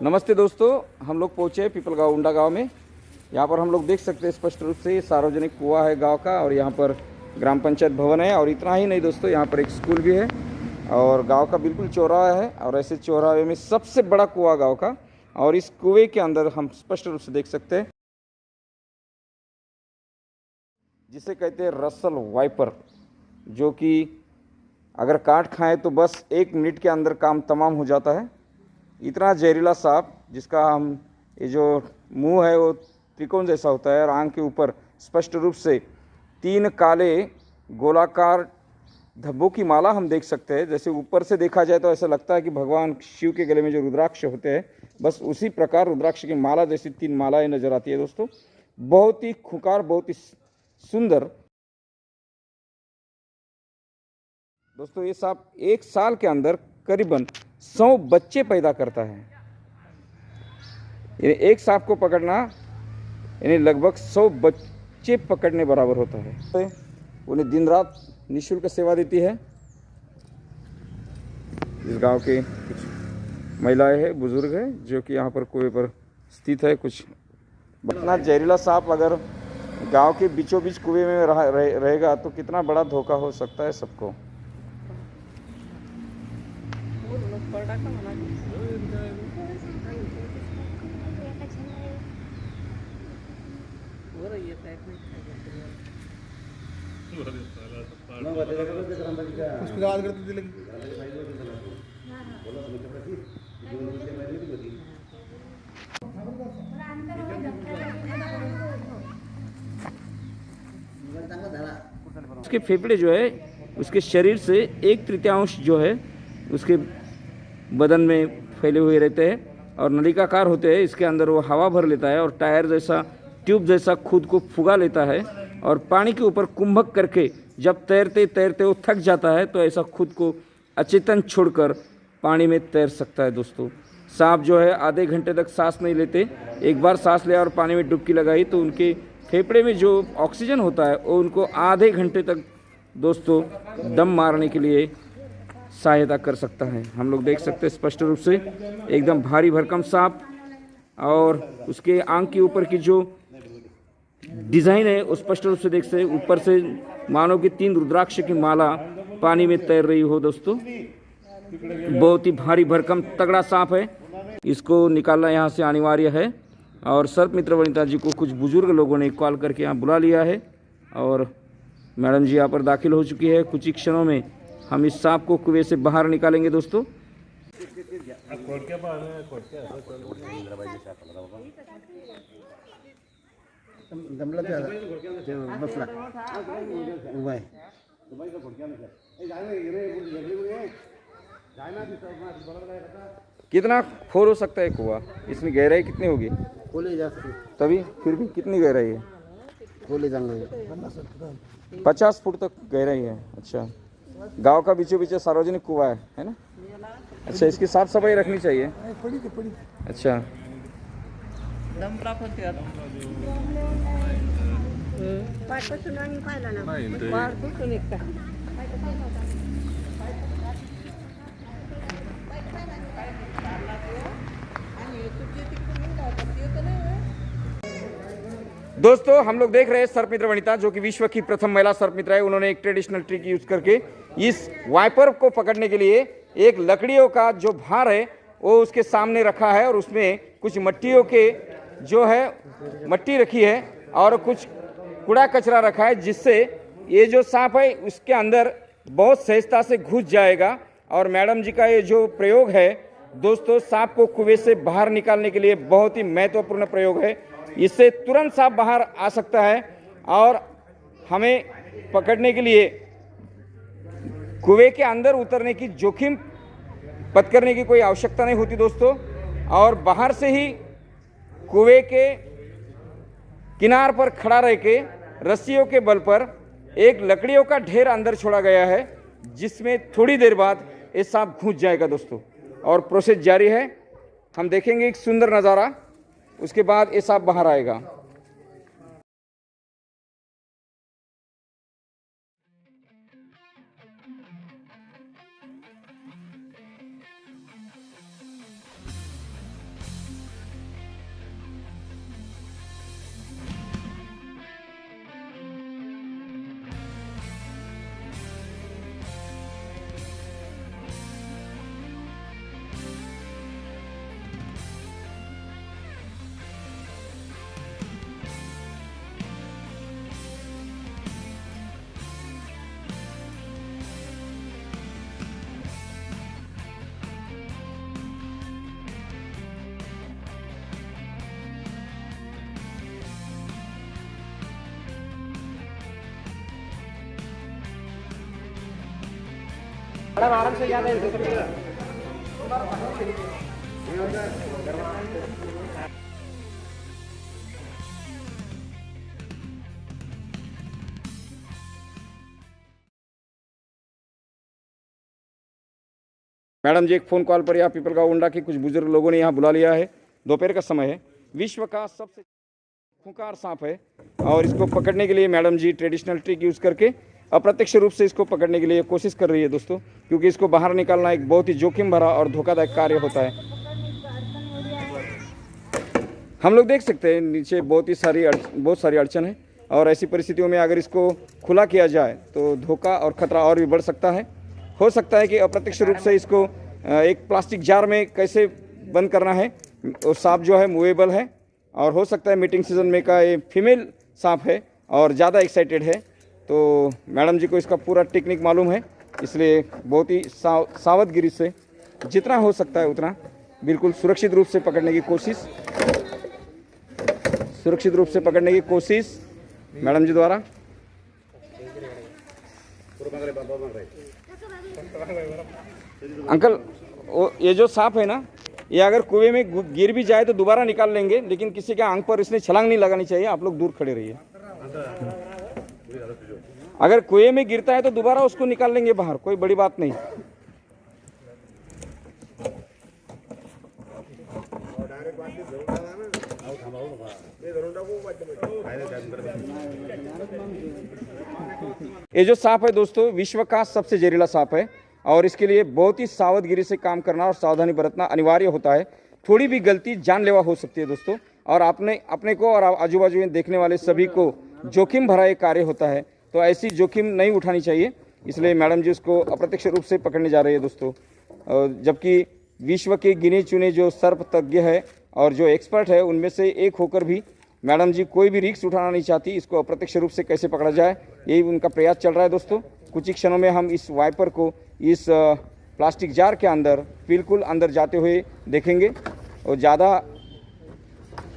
नमस्ते दोस्तों, हम लोग पहुँचे पिपलगांव उंडा गांव में। यहाँ पर हम लोग देख सकते हैं स्पष्ट रूप से सार्वजनिक कुआं है गांव का, और यहाँ पर ग्राम पंचायत भवन है। और इतना ही नहीं दोस्तों, यहाँ पर एक स्कूल भी है और गांव का बिल्कुल चौराहा है। और ऐसे चौराहे में सबसे बड़ा कुआं गाँव का, और इस कुएँ के अंदर हम स्पष्ट रूप से देख सकते हैं जिसे कहते हैं रसल वाइपर, जो कि अगर काट खाएँ तो बस 1 मिनट के अंदर काम तमाम हो जाता है। इतना जहरीला सांप, जिसका हम ये जो मुंह है वो त्रिकोण जैसा होता है और आंख के ऊपर स्पष्ट रूप से 3 काले गोलाकार धब्बों की माला हम देख सकते हैं। जैसे ऊपर से देखा जाए तो ऐसा लगता है कि भगवान शिव के गले में जो रुद्राक्ष होते हैं, बस उसी प्रकार रुद्राक्ष की माला जैसी 3 मालाएं नजर आती है दोस्तों। बहुत ही खुंखार, बहुत ही सुंदर। दोस्तों ये सांप 1 साल के अंदर करीबन 100 बच्चे पैदा करता है। एक सांप को पकड़ना यानी लगभग 100 बच्चे पकड़ने बराबर होता है। उन्हें दिन रात निःशुल्क सेवा देती है। इस गांव के कुछ महिलाएं हैं, बुजुर्ग हैं, जो कि यहाँ पर कुएं पर स्थित है। कुछ इतना जहरीला सांप अगर गांव के बीचों बीच कुएं में रहेगा तो कितना बड़ा धोखा हो सकता है सबको। उसके फेफड़े जो है उसके शरीर से 1/3 जो है उसके बदन में फैले हुए रहते हैं और नलिकाकार होते हैं। इसके अंदर वो हवा भर लेता है और टायर जैसा, ट्यूब जैसा खुद को फुगा लेता है और पानी के ऊपर कुंभक करके जब तैरते तैरते वो थक जाता है तो ऐसा खुद को अचेतन छोड़कर पानी में तैर सकता है दोस्तों। सांप जो है आधे घंटे तक सांस नहीं लेते। एक बार सांस लिया और पानी में डुबकी लगाई तो उनके फेफड़े में जो ऑक्सीजन होता है वो उनको आधे घंटे तक दोस्तों दम मारने के लिए सहायता कर सकता है। हम लोग देख सकते हैं स्पष्ट रूप से एकदम भारी भरकम सांप, और उसके आंख के ऊपर की जो डिज़ाइन है वो स्पष्ट रूप से देख सकते हैं। ऊपर से मानो कि 3 रुद्राक्ष की माला पानी में तैर रही हो दोस्तों। बहुत ही भारी भरकम तगड़ा सांप है, इसको निकालना यहाँ से अनिवार्य है। और सर्प मित्र वनिता जी को कुछ बुजुर्ग लोगों ने कॉल करके यहाँ बुला लिया है और मैडम जी यहाँ पर दाखिल हो चुकी है। कुछ ही क्षणों में हम इस सांप को कुएं से बाहर निकालेंगे दोस्तों। कितना खोल हो सकता है कुआं? इसमें गहराई कितनी होगी? तभी फिर भी कितनी गहराई है? 50 फुट तक गहराई है। अच्छा, गांव का बीचों बीच सार्वजनिक कुआं है ना? अच्छा, इसकी साफ सफाई रखनी चाहिए। अच्छा, दोस्तों हम लोग देख रहे हैं सर्प मित्र वनिता, जो कि विश्व की प्रथम महिला सर्प मित्र है। उन्होंने एक ट्रेडिशनल ट्रिक यूज करके इस वाइपर को पकड़ने के लिए एक लकड़ियों का जो भार है वो उसके सामने रखा है और उसमें कुछ मट्टियों के जो है मट्टी रखी है और कुछ कूड़ा कचरा रखा है, जिससे ये जो सांप है उसके अंदर बहुत सहजता से घुस जाएगा। और मैडम जी का ये जो प्रयोग है दोस्तों, सांप को कुएं से बाहर निकालने के लिए बहुत ही महत्वपूर्ण प्रयोग है। इससे तुरंत सांप बाहर आ सकता है और हमें पकड़ने के लिए कुएं के अंदर उतरने की जोखिम पत्करने की कोई आवश्यकता नहीं होती दोस्तों। और बाहर से ही कुएं के किनार पर खड़ा रह के रस्सियों के बल पर एक लकड़ियों का ढेर अंदर छोड़ा गया है, जिसमें थोड़ी देर बाद ये सांप घुस जाएगा दोस्तों। और प्रोसेस जारी है, हम देखेंगे एक सुंदर नज़ारा, उसके बाद ये सांप बाहर आएगा। मैडम जी, एक फ़ोन कॉल पर यहाँ पिपलगांव उंडा के कुछ बुजुर्ग लोगों ने यहाँ बुला लिया है। दोपहर का समय है। विश्व का सबसे खूंखार सांप है और इसको पकड़ने के लिए मैडम जी ट्रेडिशनल ट्रिक यूज़ करके अप्रत्यक्ष रूप से इसको पकड़ने के लिए कोशिश कर रही है दोस्तों, क्योंकि इसको बाहर निकालना एक बहुत ही जोखिम भरा और धोखादायक कार्य होता है। हम लोग देख सकते हैं नीचे बहुत सारी अड़चन है और ऐसी परिस्थितियों में अगर इसको खुला किया जाए तो धोखा और ख़तरा और भी बढ़ सकता है। हो सकता है कि अप्रत्यक्ष रूप से इसको एक प्लास्टिक जार में कैसे बंद करना है, और सांप जो है मूवेबल है और हो सकता है मीटिंग सीजन में का ये फीमेल सांप है और ज़्यादा एक्साइटेड है, तो मैडम जी को इसका पूरा टेक्निक मालूम है, इसलिए बहुत ही सावधगिरी से जितना हो सकता है उतना बिल्कुल सुरक्षित रूप से पकड़ने की कोशिश मैडम जी द्वारा। अंकल, ये जो सांप है ना, ये अगर कुएं में गिर भी जाए तो दोबारा निकाल लेंगे, लेकिन किसी के आंख पर इसने छलांग नहीं लगानी चाहिए। आप लोग दूर खड़े रहिए। अगर कुएं में गिरता है तो दोबारा उसको निकाल लेंगे बाहर, कोई बड़ी बात नहीं। ये जो सांप है दोस्तों, विश्व का सबसे जहरीला सांप है और इसके लिए बहुत ही सावधगिरी से काम करना और सावधानी बरतना अनिवार्य होता है। थोड़ी भी गलती जानलेवा हो सकती है दोस्तों, और अपने को और आजू बाजू में देखने वाले सभी को जोखिम भरा एक कार्य होता है, तो ऐसी जोखिम नहीं उठानी चाहिए। इसलिए मैडम जी उसको अप्रत्यक्ष रूप से पकड़ने जा रही है दोस्तों, जबकि विश्व के गिने चुने जो सर्प तज्ञ है और जो एक्सपर्ट है उनमें से एक होकर भी मैडम जी कोई भी रिस्क उठाना नहीं चाहती। इसको अप्रत्यक्ष रूप से कैसे पकड़ा जाए, यही उनका प्रयास चल रहा है दोस्तों। कुछ ही क्षणों में हम इस वाइपर को इस प्लास्टिक जार के अंदर बिल्कुल अंदर जाते हुए देखेंगे, और ज़्यादा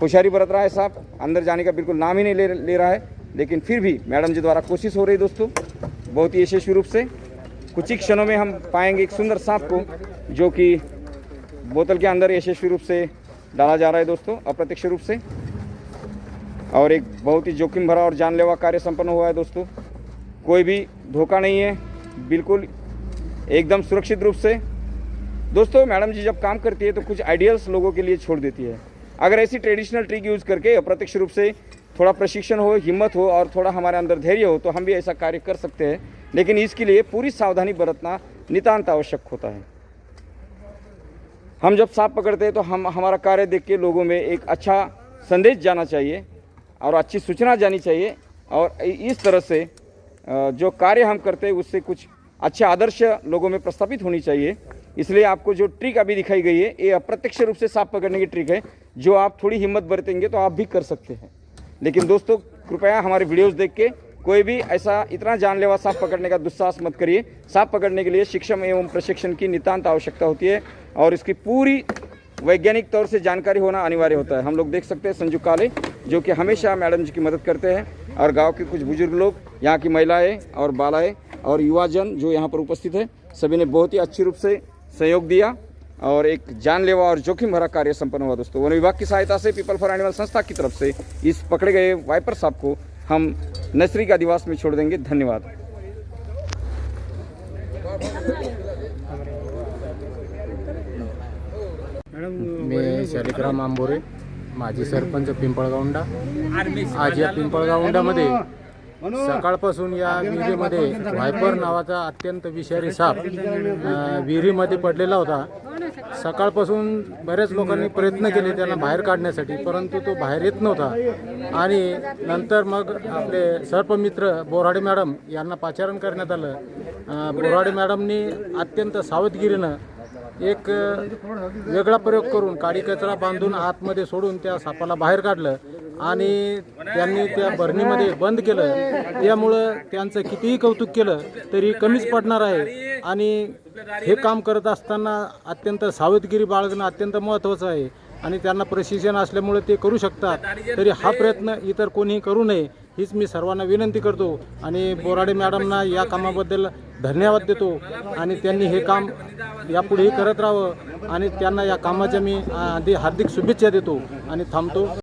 होशियारी बरत रहा है सांप, अंदर जाने का बिल्कुल नाम ही नहीं ले रहा है, लेकिन फिर भी मैडम जी द्वारा कोशिश हो रही है दोस्तों बहुत ही यशस्वी रूप से। कुछ ही क्षणों में हम पाएंगे एक सुंदर सांप को, जो कि बोतल के अंदर यशस्वी रूप से डाला जा रहा है दोस्तों अप्रत्यक्ष रूप से, और एक बहुत ही जोखिम भरा और जानलेवा कार्य संपन्न हुआ है दोस्तों। कोई भी धोखा नहीं है, बिल्कुल एकदम सुरक्षित रूप से। दोस्तों, मैडम जी जब काम करती है तो कुछ आइडियल्स लोगों के लिए छोड़ देती है। अगर ऐसी ट्रेडिशनल ट्रिक यूज़ करके अप्रत्यक्ष रूप से थोड़ा प्रशिक्षण हो, हिम्मत हो और थोड़ा हमारे अंदर धैर्य हो तो हम भी ऐसा कार्य कर सकते हैं, लेकिन इसके लिए पूरी सावधानी बरतना नितांत आवश्यक होता है। हम जब सांप पकड़ते हैं तो हमारा कार्य देख के लोगों में एक अच्छा संदेश जाना चाहिए और अच्छी सूचना जानी चाहिए, और इस तरह से जो कार्य हम करते हैं उससे कुछ अच्छे आदर्श लोगों में प्रस्थापित होनी चाहिए। इसलिए आपको जो ट्रिक अभी दिखाई गई है ये अप्रत्यक्ष रूप से सांप पकड़ने की ट्रिक है, जो आप थोड़ी हिम्मत बरतेंगे तो आप भी कर सकते हैं। लेकिन दोस्तों, कृपया हमारे वीडियोस देख के कोई भी ऐसा इतना जानलेवा सांप पकड़ने का दुस्साहस मत करिए। सांप पकड़ने के लिए शिक्षण एवं प्रशिक्षण की नितांत आवश्यकता होती है और इसकी पूरी वैज्ञानिक तौर से जानकारी होना अनिवार्य होता है। हम लोग देख सकते हैं संजू काले, जो कि हमेशा मैडम जी की मदद करते हैं, और गांव के कुछ बुजुर्ग लोग, यहाँ की महिलाएं और बालाएं और युवाजन जो यहाँ पर उपस्थित है, सभी ने बहुत ही अच्छी रूप से सहयोग दिया और एक जानलेवा और जोखिम भरा कार्य संपन्न हुआ दोस्तों। वन विभाग की सहायता से पीपल फॉर एनिमल संस्था की तरफ से इस पकड़े गए वाइपर सांप को हम नर्सरी के आदिवास में छोड़ देंगे। धन्यवाद। मी शालिग्राम आंबोरे, माजी सरपंच पिंपळगावंडा। आज या पिंपळगावंडामध्ये सकाळपासून या विहिरीमध्ये व्हायपर नावाचा अत्यंत विषारी साप विहिरीमध्ये पडलेला होता। सकाळपासून बऱ्याच लोकांनी प्रयत्न केले त्यांना बाहेर काढण्यासाठी, परंतु तो बाहेर येत नव्हता। आणि नंतर मग आपले सर्पमित्र बोराडे मॅडम यांना पाचारण करण्यात आलं। बोराडे मॅडमनी अत्यंत सावधगिरीनं एक वेगळा प्रयोग करून काडी कचरा बांधून आतमध्ये सोडून त्या सापाला बाहेर काढलं आणि त्यांनी त्या बरणीमध्ये बंद केलं। त्यामुळं त्यांचं कितीही कौतुक केलं तरी कमीच पडणार आहे। आणि हे काम करत असताना अत्यंत सावधगिरी बाळगणं अत्यंत महत्त्वाचं आहे। आणि त्यांना प्रशिक्षण असल्यामुळे ते करू शकतात, तरी हा प्रयत्न इतर कोणीही करू नये हीच मी सर्वांना विनंती करतो. आणि बोराडे मॅडमना या कामाबद्दल धन्यवाद देतो आणि त्यांनी हे काम यापुढेही करत राहावं आणि त्यांना या कामाच्या मी हार्दिक शुभेच्छा देतो आणि थांबतो.